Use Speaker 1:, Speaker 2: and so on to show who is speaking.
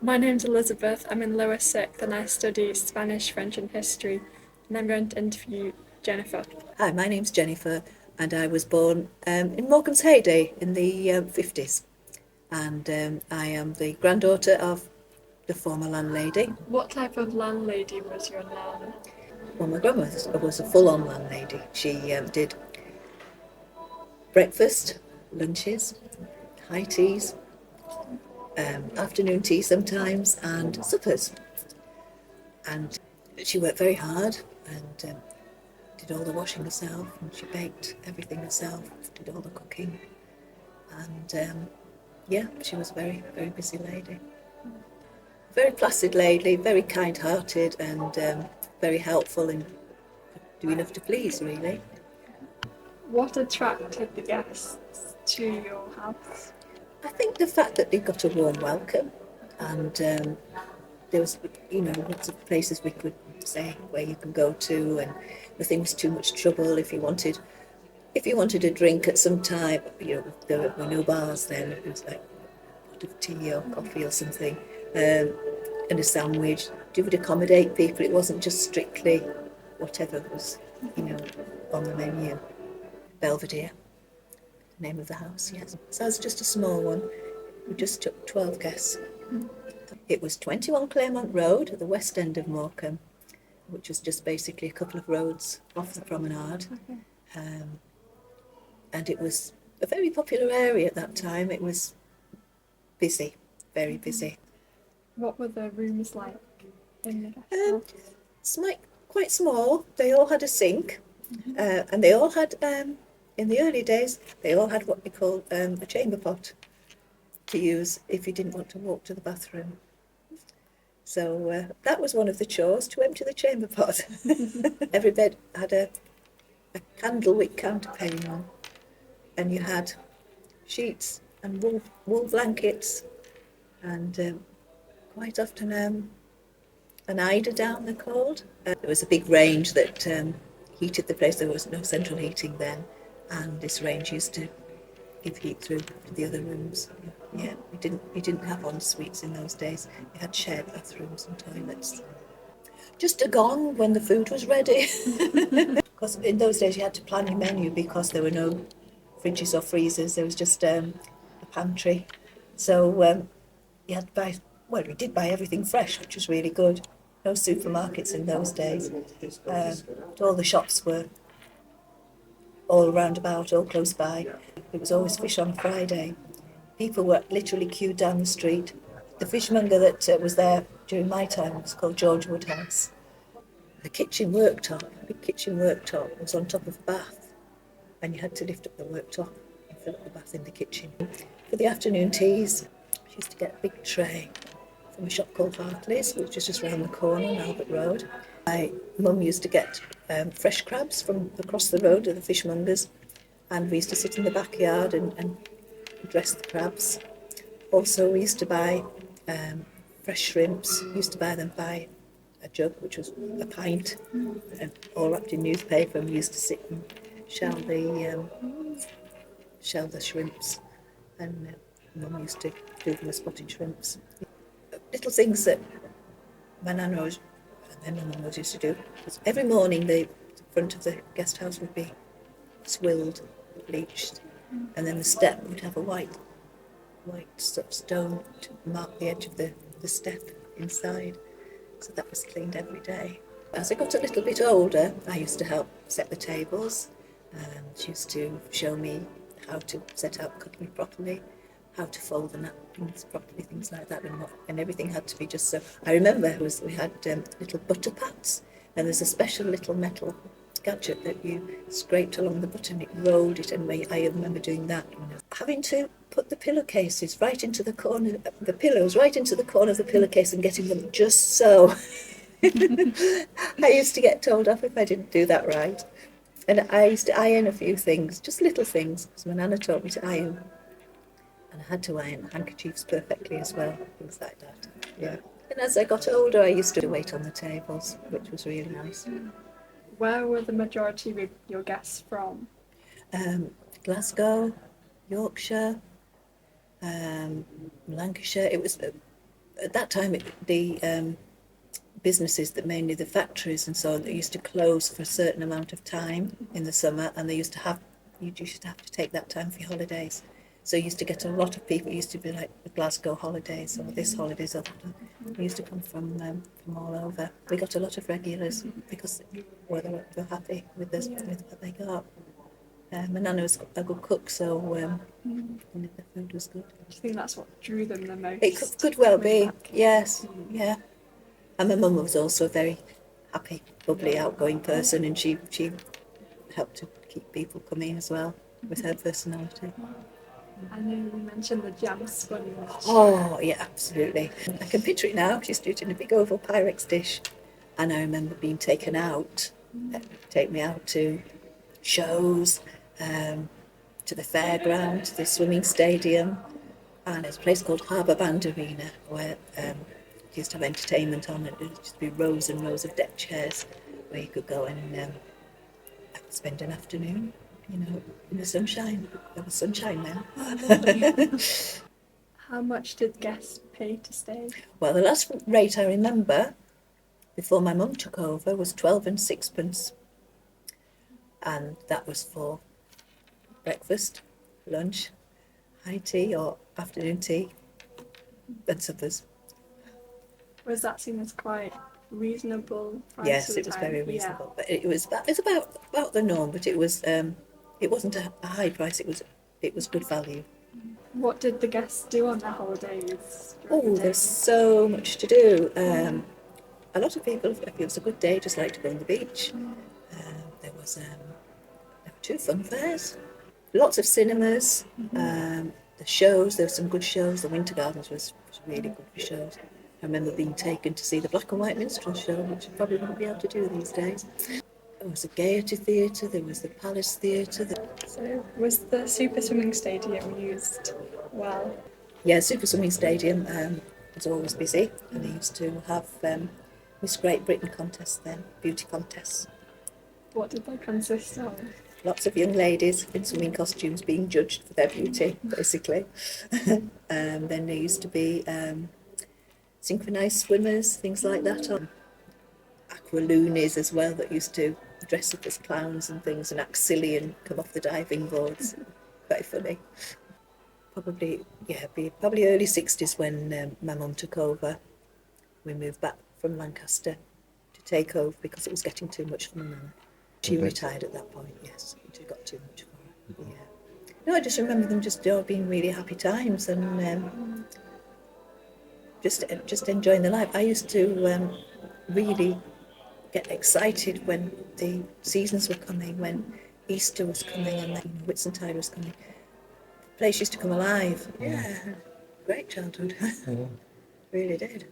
Speaker 1: My name's Elizabeth. I'm in lower sixth and I study Spanish, French, and history. And I'm going to interview Jennifer.
Speaker 2: Hi, my name's Jennifer, and I was born in Morecambe's heyday in the 50s. And I am the granddaughter of the former landlady.
Speaker 1: What type of landlady was your nan?
Speaker 2: Well, my grandmother was a full on landlady. She did breakfast, lunches, high teas, afternoon tea sometimes, and suppers. And she worked very hard and did all the washing herself, and she baked everything herself, did all the cooking. And yeah, she was a very, very busy lady. Very placid lady, very kind-hearted, and very helpful and do enough to please, really.
Speaker 1: What attracted the guests to your house?
Speaker 2: I think the fact that they got a warm welcome, and there was, lots of places we could say where you can go to, and nothing was too much trouble if you wanted a drink at some time. There were no bars then. It was like a pot of tea or coffee or something, and a sandwich. You would accommodate people. It wasn't just strictly whatever was, you know, on the menu. Belvedere, the name of the house, yes. So it was just a small one. We just took 12 guests. It was 21 Claremont Road at the west end of Morecambe, which was just basically a couple of roads off the promenade. Um, and it was a very popular area at that time. It was busy, very busy.
Speaker 1: What were the rooms like in the guest
Speaker 2: Um,
Speaker 1: house?
Speaker 2: it's quite small. They all had a sink, and they all had, in the early days, they all had what we call a chamber pot to use if you didn't want to walk to the bathroom. So that was one of the chores, to empty the chamber pot. Every bed had a candlewick counterpane on, and you had sheets and wool blankets, and quite often an eider down, they're called. There was a big range that heated the place. There was no central heating then, and this range used to give heat through to the other rooms. Yeah, we didn't have en suites in those days. We had shared bathrooms and toilets. Just a gong when the food was ready. Because in those days you had to plan your menu because there were no fridges or freezers. There was just a pantry. So you had to buy, well, we did buy everything fresh, which was really good. No supermarkets in those days. All the shops were all round about, all close by. It was always fish on Friday. People were literally queued down the street. The fishmonger that was there during my time was called George Woodhouse. The kitchen worktop, big kitchen worktop, was on top of a bath, and you had to lift up the worktop and fill up the bath in the kitchen. For the afternoon teas, she used to get a big tray from a shop called Hartley's, which is just round the corner on Albert Road. My mum used to get fresh crabs from across the road to the fishmongers, and we used to sit in the backyard and dress the crabs. Also, we used to buy fresh shrimps. We used to buy them by a jug, which was a pint, and all wrapped in newspaper. And we used to sit and shell the shrimps, and Mum used to do them as spotted shrimps. Little things that my nan always, and then my mum always used to do. Was every morning the front of the guest house would be swilled, bleached, and then the step would have a white sort of stone to mark the edge of the step inside. So that was cleaned every day. As I got a little bit older, I used to help set the tables. She used to show me how to set out cutlery properly, how to fold the napkins properly, things like that, and everything had to be just so. I remember we had little butter pats, and there's a special little metal gadget that you scraped along the butter and it rolled it, and I remember doing that. Having to put the pillowcases right into the corner, the pillows right into the corner of the pillowcase and getting them just so. I used to get told off if I didn't do that right. And I used to iron a few things, just little things, because my nana taught me to iron. And I had to iron handkerchiefs perfectly as well, things like that. Yeah. And as I got older, I used to wait on the tables, which was really nice.
Speaker 1: Where were the majority of your guests from?
Speaker 2: Um, Glasgow, Yorkshire, Lancashire. It was at that time, the businesses, that mainly the factories and so on, that used to close for a certain amount of time in the summer, and you used to have to take that time for your holidays. So you used to get a lot of people. It used to be like the Glasgow holidays or this holidays. They used to come from all over. We got a lot of regulars because they were happy with this, with what they got. My nana was a good cook, so the food was good.
Speaker 1: I think that's what drew them the most.
Speaker 2: It could well
Speaker 1: coming
Speaker 2: be,
Speaker 1: back.
Speaker 2: yes, yeah. And my mum was also a very happy, bubbly, outgoing person, and she helped to keep people coming as well with her personality.
Speaker 1: I know you mentioned the jam sponge.
Speaker 2: Oh, yeah, absolutely. I can picture it now. She's doing it in a big oval Pyrex dish. And I remember being taken out, take me out to shows, to the fairground, to the swimming stadium. And there's a place called Harbour Band Arena where used to have entertainment on. It would just be rows and rows of deck chairs where you could go and spend an afternoon, in the sunshine. There was sunshine now.
Speaker 1: How much did guests pay to stay?
Speaker 2: Well, the last rate I remember before my mum took over was 12 and sixpence. And that was for breakfast, lunch, high tea or afternoon tea, and suppers.
Speaker 1: Was that seen as quite reasonable price?
Speaker 2: Yes,
Speaker 1: for the
Speaker 2: it was
Speaker 1: time?
Speaker 2: very reasonable. But it was about the norm. But it wasn't a high price. It was good value.
Speaker 1: What did the guests do on their holidays?
Speaker 2: Oh, there's so much to do. A lot of people, if it was a good day, just like to go on the beach. There were 2 fun fairs, lots of cinemas, the shows. There were some good shows. The Winter Gardens was really good for shows. I remember being taken to see the Black and White Minstrel show, which I probably wouldn't be able to do these days. There was the Gaiety Theatre, there was the Palace Theatre.
Speaker 1: So was the Super Swimming Stadium used well?
Speaker 2: Yeah, Super Swimming Stadium was always busy, and they used to have Miss Great Britain contests then, beauty contests.
Speaker 1: What did they consist of?
Speaker 2: Lots of young ladies in swimming costumes being judged for their beauty, basically. Then there used to be synchronised swimmers, things like that. Aqualoonies as well, that used to dress up as clowns and things, and act silly and come off the diving boards. Quite funny. Probably early 60s when my mum took over. We moved back from Lancaster to take over because it was getting too much for my nana. She retired at that point, yes. It got too much for her, yeah. No, I just remember them just being really happy times and just enjoying the life. I used to really get excited when the seasons were coming, when Easter was coming and then Whitsuntide was coming. The place used to come alive. Yeah, great childhood. Really did.